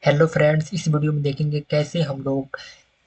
Hello friends, इस video में देखेंगे कैसे हम लोग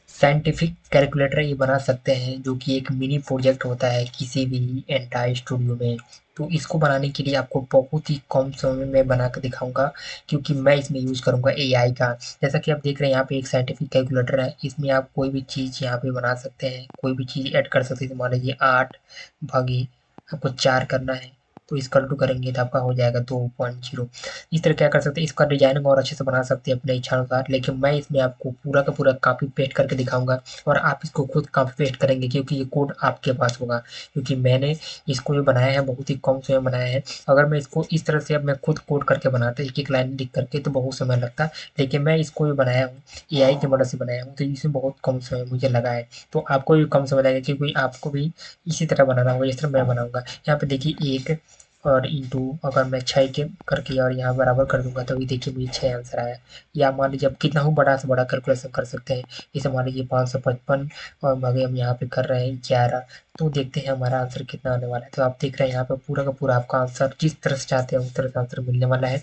साइंटिफिक कैलकुलेटर ये बना सकते हैं जो कि एक मिनी प्रोजेक्ट होता है किसी भी एंटायर स्टूडियो में। तो इसको बनाने के लिए आपको बहुत ही कम समय में बना कर दिखाऊंगा क्योंकि मैं इसमें यूज़ करूंगा एआई का। जैसा कि आप देख रहे हैं यहाँ पे एक साइंटिफिक कैलकुलेटर है, इसमें आप कोई भी चीज़ यहाँ पे बना सकते हैं, कोई भी चीज़ ऐड कर सकते हैं। मान लीजिए 8 भागी आपको 4 करना है तो इसका टू करेंगे तो आपका हो जाएगा 2.0। इस तरह क्या कर सकते हैं, इसका डिजाइन और अच्छे से बना सकते हैं अपने इच्छा अनुसार, लेकिन मैं इसमें आपको पूरा का पूरा कॉपी पेस्ट करके दिखाऊंगा और आप इसको खुद कॉपी पेस्ट करेंगे क्योंकि ये कोड आपके पास होगा। क्योंकि मैंने इसको जो बनाया है बहुत ही कम समय में बनाया है। अगर मैं इसको इस तरह से अब मैं खुद कोड करके बनाता एक एक लाइन लिख करके तो बहुत समय लगता, लेकिन मैं इसको जो बनाया हूँ एआई की मदद से बनाया हूँ तो इसमें बहुत कम समय मुझे लगा है। तो आपको भी कम समय लगेगा क्योंकि आपको भी इसी तरह बनाना होगा जिस तरह मैं बनाऊंगा। यहाँ पे देखिए एक और इंटू अगर मैं 6 के करके और यहाँ बराबर कर दूंगा तो अभी देखिए मुझे 6 आंसर आया। या मान लीजिए अब कितना हो बड़ा से बड़ा कैलकुलेशन कर सकते हैं, जैसे मान लीजिए 555 और आगे हम यहाँ पे कर रहे हैं 11। तो देखते हैं हमारा आंसर कितना आने वाला है। तो आप देख रहे हैं यहाँ पे पूरा का पूरा आपका आंसर जिस तरह से चाहते हैं उस तरह से आंसर मिलने वाला है।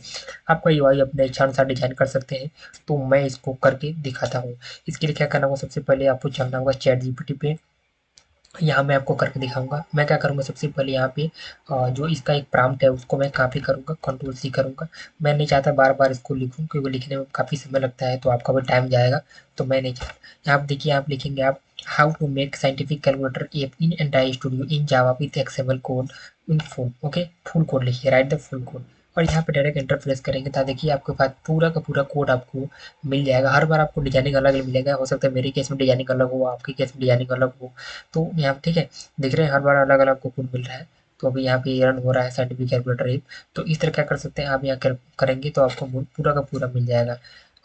आपका यूआई अपने इच्छा अनुसार डिजाइन कर सकते हैं। तो मैं इसको करके दिखाता हूँ। इसके लिए क्या करना होगा, सबसे पहले आपको चलना होगा चैट जीपीटी पे। यहाँ मैं आपको करके दिखाऊंगा। मैं क्या करूँगा, सबसे पहले यहाँ पे जो इसका एक प्रॉम्प्ट है उसको मैं कॉपी करूँगा, कंट्रोल सी करूँगा। मैं नहीं चाहता बार बार इसको लिखूँ क्योंकि लिखने में काफ़ी समय लगता है तो आपका भी टाइम जाएगा। तो मैं नहीं चाहता। यहाँ पे देखिए आप लिखेंगे आप how to make scientific calculator app in entire studio in Java with XML code in full. Okay, full code लिखिए, राइट द फुल कोड। और यहाँ पे डायरेक्ट एंटर प्रेस करेंगे तो देखिए आपके पास पूरा का पूरा कोड आपको मिल जाएगा। हर बार आपको डिजाइनिंग अलग अलग मिलेगा, हो सकता है मेरे केस में डिजाइनिंग अलग हो, आपके केस में डिजाइनिंग अलग हो। तो यहाँ पे ठीक है, देख रहे हैं हर बार अलग अलग आपको कोड मिल रहा है। तो अभी यहाँ पे रन हो रहा है साइंटिफिक कैलकुलेटर ऐप। तो इस तरह क्या कर सकते हैं आप, यहाँ करेंगे तो आपको पूरा का पूरा मिल जाएगा।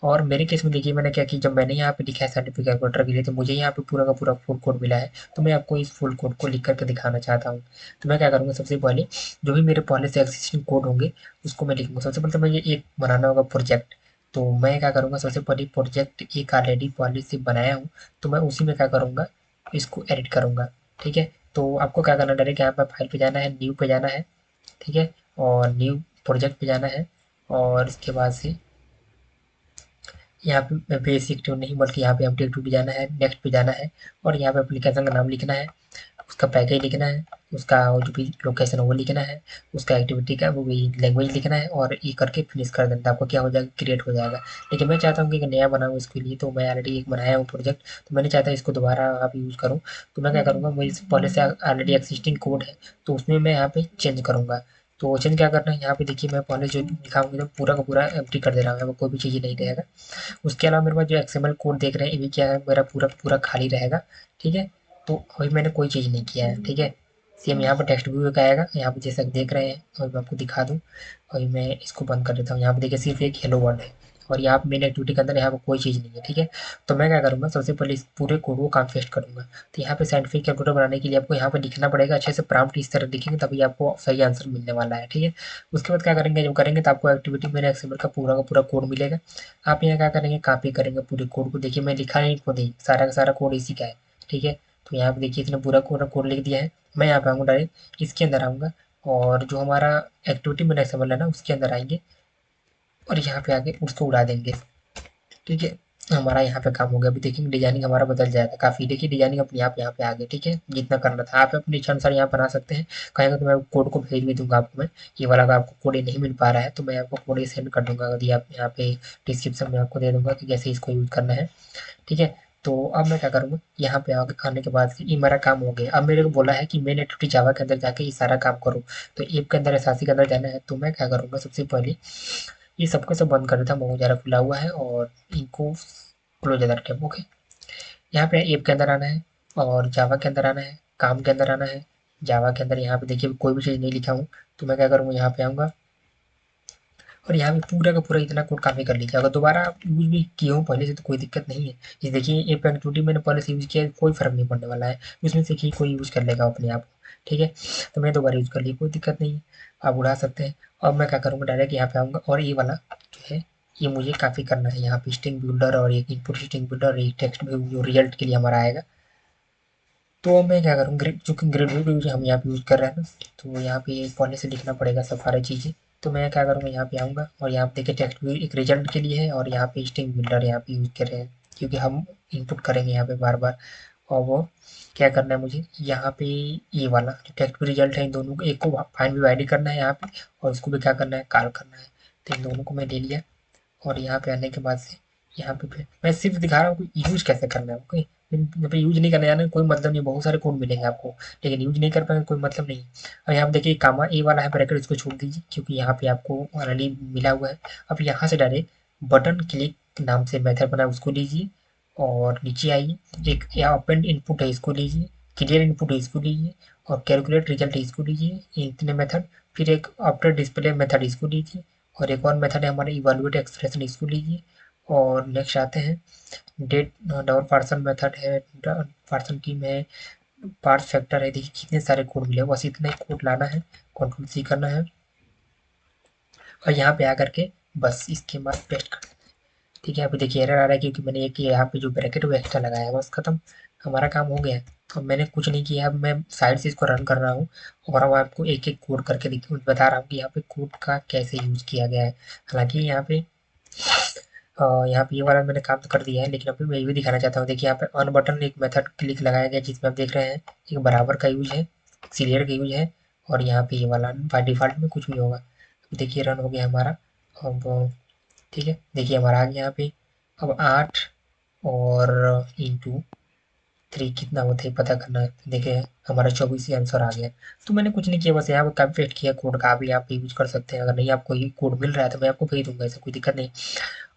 और मेरे केस में देखिए मैंने क्या कि जब मैंने यहाँ पे लिखा है साइंटिफिक कैलकुलेटर के लिए तो मुझे यहाँ पे पूरा का पूरा फुल कोड मिला है। तो मैं आपको इस फुल कोड को लिख करके दिखाना चाहता हूँ। तो मैं क्या करूँगा, सबसे पहले जो भी मेरे पहले से एक्सिस्टिंग कोड होंगे उसको मैं लिखूंगा। सबसे पहले तो मुझे एक बनाना होगा प्रोजेक्ट। तो मैं क्या करूँगा, सबसे पहले प्रोजेक्ट एक ऑलरेडी पहले से बनाया हूँ तो मैं उसी में क्या करूँगा, इसको एडिट करूँगा। ठीक है, तो आपको क्या करना है, डायरेक्ट यहाँ पर फाइल पे जाना है, न्यू पे जाना है। ठीक है, और न्यू प्रोजेक्ट पे जाना है। और इसके बाद से यहाँ पे बेसिक टू नहीं बल्कि यहाँ पे अपडेट टू पे जाना है, नेक्स्ट पे जाना है। और यहाँ पे एप्लीकेशन का नाम लिखना है, उसका पैकेज लिखना है, उसका वो जो भी लोकेशन है वो लिखना है, उसका एक्टिविटी का वो भी लैंग्वेज लिखना है और ये करके फिनिश कर देना। आपको क्या हो जाएगा, क्रिएट हो जाएगा। लेकिन मैं चाहता हूँ कि एक नया बनाऊँ इसके लिए, तो मैं ऑलरेडी एक बनाया हूँ प्रोजेक्ट। तो मैं नहीं चाहता इसको दोबारा आप यूज़ करूँ। तो मैं क्या करूँगा, मैं इस पहले से ऑलरेडी एक्सिस्टिंग कोड है तो उसमें मैं यहाँ पे चेंज करूँगा। तो चेंज क्या करना है, यहाँ पे देखिए मैं पहले जो लिखा हूँ एकदम पूरा का पूरा एम्प्टी कर दे रहा हूँ, यहाँ पे कोई भी चीज़ नहीं रहेगा। उसके अलावा मेरे पास जो एक्सएमएल कोड देख रहे हैं ये भी क्या है, मेरा पूरा का पूरा खाली रहेगा। ठीक है, तो अभी मैंने कोई चीज़ नहीं किया है। ठीक है, सेम यहाँ पर टेक्स्ट व्यू का आएगा, यहाँ पे जैसा कि देख रहे हैं। और मैं आपको दिखा दूँ, अभी मैं इसको बंद कर देता हूँ। यहाँ पे देखिए सिर्फ एक हेलो वर्ड है और यहाँ पे मेन एक्टिविटी के अंदर यहाँ पे कोई चीज़ नहीं है। ठीक है, तो मैं क्या करूँगा, सबसे पहले इस पूरे कोड को कॉपी पेस्ट करूँगा। तो यहाँ पे साइंटिफिक कैलकुलेटर बनाने के लिए आपको यहाँ पे लिखना पड़ेगा अच्छे से, प्रॉम्प्ट इस तरह लिखेंगे तभी आपको सही आंसर मिलने वाला है। ठीक है, उसके बाद क्या करेंगे, जब करेंगे तो आपको एक्टिविटी मेरे एक्सएमएल का पूरा कोड मिलेगा। आप यहाँ क्या करेंगे, कॉपी करेंगे पूरे कोड को। देखिए मैं लिखा नहीं खुद ही, सारा का सारा कोड इसी का है। ठीक है, तो यहाँ पे देखिए इसने पूरा पूरा कोड लिख दिया है। मैं यहाँ पे आऊँगा, डायरेक्ट इसके अंदर आऊँगा और जो हमारा एक्टिविटी में एक्सएमएल है ना उसके अंदर आएंगे और यहाँ पे आके उसको उड़ा देंगे। ठीक है, हमारा यहाँ पे काम हो गया। अभी देखेंगे डिजाइनिंग हमारा बदल जाएगा काफ़ी। देखिए डिजाइनिंग अपने आप यहाँ पे आ गई। ठीक है, जितना करना था आप अपने इच्छा अनुसार यहाँ बना सकते हैं। कहेंगे तो मैं कोड को भेज भी दूंगा आपको मैं, ये वाला अगर आपको कोड ये नहीं मिल पा रहा है तो मैं आपको कोड ये सेंड कर दूंगा। यदि आप यहाँ पे डिस्क्रिप्शन में आपको दे दूंगा कि कैसे इसको यूज़ करना है। ठीक है, तो अब मैं क्या करूँगा, यहाँ पे आने के बाद से ये मेरा काम हो गया। अब मेरे को बोला है कि मैंने एक्टिविटी जावा के अंदर जाके ये सारा काम करो। तो ऐप के अंदर एसएससी के अंदर जाना है तो मैं क्या करूँगा, सबसे पहले ये सबका सब बंद कर देता हूँ। बहुत ज़्यादा खुला हुआ है और इनको क्लोज अदर टैब। ओके, यहाँ पे ऐप के अंदर आना है और जावा के अंदर आना है, काम के अंदर आना है। जावा के अंदर यहाँ पे देखिए कोई भी चीज़ नहीं लिखा हूँ तो मैं क्या करूँगा, यहाँ पे आऊँगा और यहाँ पे पूरा का पूरा इतना कोड कॉपी कर लीजिए। अगर दोबारा आप यूज़ भी किए हो पहले से तो कोई दिक्कत नहीं है। ये देखिए ये एक्टिविटी मैंने पहले से यूज़ किया है, कोई फ़र्क नहीं पड़ने वाला है। उसमें से ही कोई यूज़ कर लेगा अपने आप। ठीक है, तो मैं दोबारा यूज़ कर लिए, कोई दिक्कत नहीं है, आप उड़ा सकते हैं। अब मैं क्या करूँगा, डायरेक्ट यहाँ पे आऊँगा और ये वाला जो है ये मुझे कॉपी करना है। यहाँ पे स्ट्रिंग बिल्डर और एक इनपुट स्ट्रिंग बिल्डर और एक टेक्स्ट व्यू जो रिजल्ट के लिए हमारा आएगा। तो मैं क्या करूँ, ग्रिड चूँकि ग्रिड व्यू हम यहाँ पे यूज़ कर रहे हैं ना तो यहाँ पे पहले से लिखना पड़ेगा सब सारी चीज़ें। तो मैं क्या करूँगा, यहाँ पे आऊँगा और यहाँ पे देखिए टेक्स्ट व्यू एक रिजल्ट के लिए है और यहाँ पे स्ट्रिंग बिल्डर यहाँ पे यूज़ कर रहे हैं, क्योंकि हम इनपुट करेंगे यहाँ पे बार बार। और वो क्या करना है मुझे यहाँ पे, ये वाला जो टेक्स्ट व्यू रिजल्ट है इन दोनों को एक को फाइंड व्यू आईडी करना है यहाँ पे, और उसको भी क्या करना है, कॉल करना है। तो इन दोनों को मैं ले लिया और यहाँ पे आने के बाद से यहाँ पे फिर मैं सिर्फ दिखा रहा हूँ कि यूज़ कैसे करना है। ओके, यहाँ पे यूज नहीं करना जाना कोई मतलब नहीं, बहुत सारे कोड मिलेंगे आपको, लेकिन यूज नहीं कर पाएंगे कोई मतलब नहीं। और यहाँ पे देखिए कामा ए वाला है ब्रैकेट, इसको छोड़ दीजिए क्योंकि यहाँ पे आपको ऑलरेडी मिला हुआ है। अब यहाँ से डायरेक्ट बटन क्लिक नाम से मेथड बना है, उसको लीजिए और नीचे आइए, एक यहाँ ओपन इनपुट है इसको लीजिए, क्लियर इनपुट है इसको लीजिए, और कैलकुलेट रिजल्ट है इसको लीजिए, ये इतने मेथड। फिर एक आफ्टर डिस्प्ले मेथड इसको लीजिए, और एक और मेथड है हमारा इवैल्यूएट एक्सप्रेशन, इसको लीजिए। और नेक्स्ट आते हैं डेट डाउन पार्सन मेथड है, पार्सन की में पार्स फैक्टर है। देखिए कितने सारे कोड मिले, बस इतना ही कोड लाना है, कंट्रोल सी करना है और यहाँ पे आकर के बस इसके बाद पेस्ट कर। ठीक है, अभी देखिए एरर आ रहा है क्योंकि मैंने एक यहाँ पे जो ब्रैकेट वो एक्स्ट्रा लगाया है, बस खत्म, हमारा काम हो गया है। तो मैंने कुछ नहीं किया, अब मैं साइड से इसको रन कर रहा हूँ और अब आपको एक एक कोड करके बता रहा हूँ कि यहाँ पे कोड का कैसे यूज़ किया गया है। हालांकि यहाँ पे ये वाला मैंने काम तो कर दिया है, लेकिन अभी मैं ये भी दिखाना चाहता हूँ। देखिए यहाँ पे अन बटन एक मेथड क्लिक लगाया गया जिसमें आप देख रहे हैं एक बराबर का यूज है, सीरियल का यूज है, और यहाँ पे ये वाला बाय डिफ़ॉल्ट में कुछ भी होगा। अभी देखिए रन हो गया हमारा। अब ठीक है, देखिए हमारा आ गया यहाँ पे। अब 8 और इंटू 3 कितना होता है पता करना है। देखिए हमारा 24 ही आंसर आ गया। तो मैंने कुछ नहीं किया, बस यहाँ पे कॉपी पेस्ट किया कोड का, आप यहाँ पे यूज कर सकते हैं। अगर नहीं आपको ये कोड मिल रहा है तो मैं आपको भेज दूंगा, ऐसा कोई दिक्कत नहीं।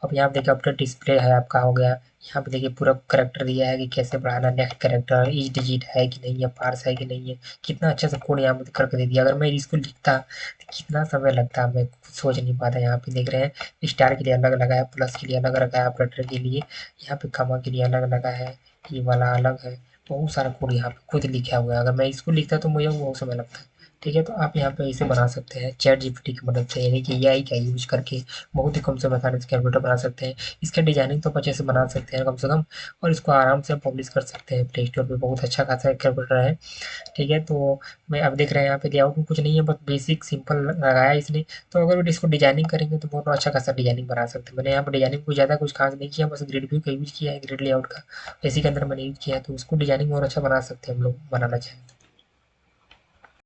अब यहाँ पे देखिए अपना डिस्प्ले है आपका हो गया। यहाँ पे देखिए पूरा करैक्टर दिया है कि कैसे बढ़ाना, नेक्स्ट करैक्टर ईच डिजिट है कि नहीं है, पार्स है कि नहीं है, कितना अच्छा सा कोड यहाँ पे करके दे दिया। अगर मैं इसको लिखता तो कितना समय लगता, मैं खुद सोच नहीं पाता। यहाँ पे देख रहे हैं स्टार के लिए अलग लगा है, प्लस के लिए अलग रखा है, ऑपरेटर के लिए, यहाँ पे कमा के लिए अलग लगा है, ये वाला अलग है। बहुत सारा कोड यहाँ पे खुद लिखा हुआ है, अगर मैं इसको लिखता तो मुझे बहुत समय लगता है। ठीक है, तो आप यहाँ पे इसे बना सकते हैं चैट जीपीटी की मदद से, यानी कि एआई का यूज करके बहुत ही कम समय में से कैलकुलेटर बना सकते हैं। इसका डिजाइनिंग तो आप अच्छे से बना सकते हैं कम से कम, और इसको आराम से पब्लिश कर सकते हैं प्ले स्टोर पे, बहुत अच्छा खासा कैलकुलेटर है। ठीक है, तो मैं अब देख रहे हैं यहाँ पे लेआउट में कुछ नहीं है, बस बेसिक सिंपल लगाया है इसने। तो अगर इसको डिजाइनिंग करेंगे तो बहुत अच्छा खासा डिजाइनिंग बना सकते हैं। मैंने यहाँ पर डिजाइनिंग कुछ ज़्यादा कुछ खास नहीं किया, बस ग्रिड व्यू का यूज किया है, ग्रिड लेआउट का इसी के अंदर मैंने यूज किया है, तो उसको डिजाइनिंग और अच्छा बना सकते हैं हम लोग बनाना चाहें।